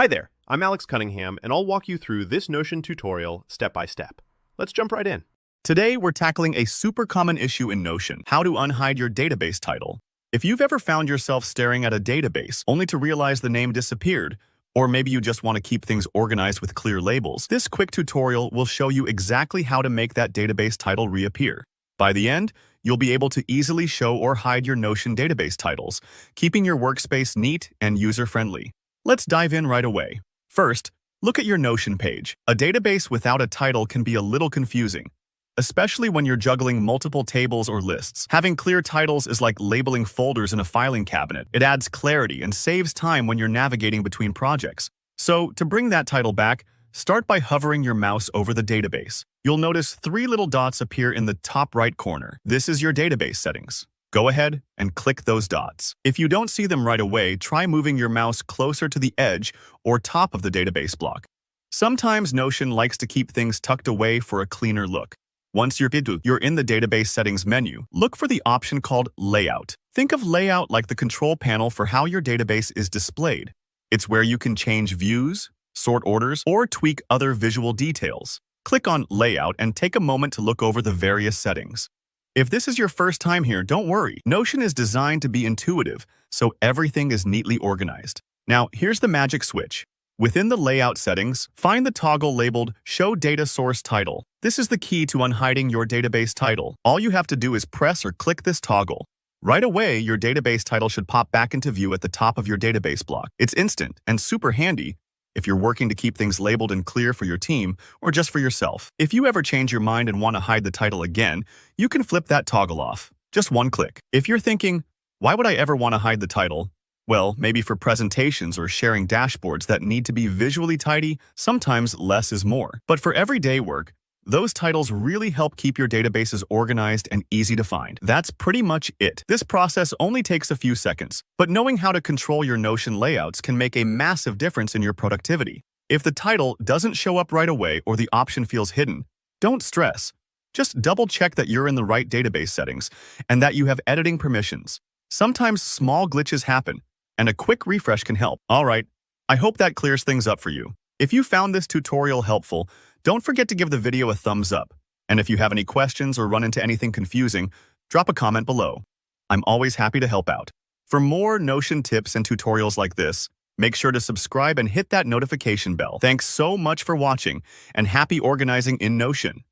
Hi there, I'm Alex Cunningham, and I'll walk you through this Notion tutorial step by step. Let's jump right in. Today, we're tackling a super common issue in Notion: how to unhide your database title. If you've ever found yourself staring at a database only to realize the name disappeared, or maybe you just want to keep things organized with clear labels, this quick tutorial will show you exactly how to make that database title reappear. By the end, you'll be able to easily show or hide your Notion database titles, keeping your workspace neat and user-friendly. Let's dive in right away. First, look at your Notion page. A database without a title can be a little confusing, especially when you're juggling multiple tables or lists. Having clear titles is like labeling folders in a filing cabinet. It adds clarity and saves time when you're navigating between projects. So, to bring that title back, start by hovering your mouse over the database. You'll notice 3 little dots appear in the top right corner. This is your database settings. Go ahead and click those dots. If you don't see them right away, try moving your mouse closer to the edge or top of the database block. Sometimes Notion likes to keep things tucked away for a cleaner look. Once you're in the database settings menu, look for the option called Layout. Think of Layout like the control panel for how your database is displayed. It's where you can change views, sort orders, or tweak other visual details. Click on Layout and take a moment to look over the various settings. If this is your first time here, don't worry. Notion is designed to be intuitive, so everything is neatly organized. Now, here's the magic switch. Within the layout settings, find the toggle labeled Show Data Source Title. This is the key to unhiding your database title. All you have to do is press or click this toggle. Right away, your database title should pop back into view at the top of your database block. It's instant and super handy if you're working to keep things labeled and clear for your team or just for yourself. If you ever change your mind and want to hide the title again, you can flip that toggle off. Just one click. If you're thinking, why would I ever want to hide the title? Well, maybe for presentations or sharing dashboards that need to be visually tidy, sometimes less is more. But for everyday work, those titles really help keep your databases organized and easy to find. That's pretty much it. This process only takes a few seconds, but knowing how to control your Notion layouts can make a massive difference in your productivity. If the title doesn't show up right away or the option feels hidden, don't stress. Just double-check that you're in the right database settings and that you have editing permissions. Sometimes small glitches happen, and a quick refresh can help. All right, I hope that clears things up for you. If you found this tutorial helpful, don't forget to give the video a thumbs up. And if you have any questions or run into anything confusing, drop a comment below. I'm always happy to help out. For more Notion tips and tutorials like this, make sure to subscribe and hit that notification bell. Thanks so much for watching, and happy organizing in Notion.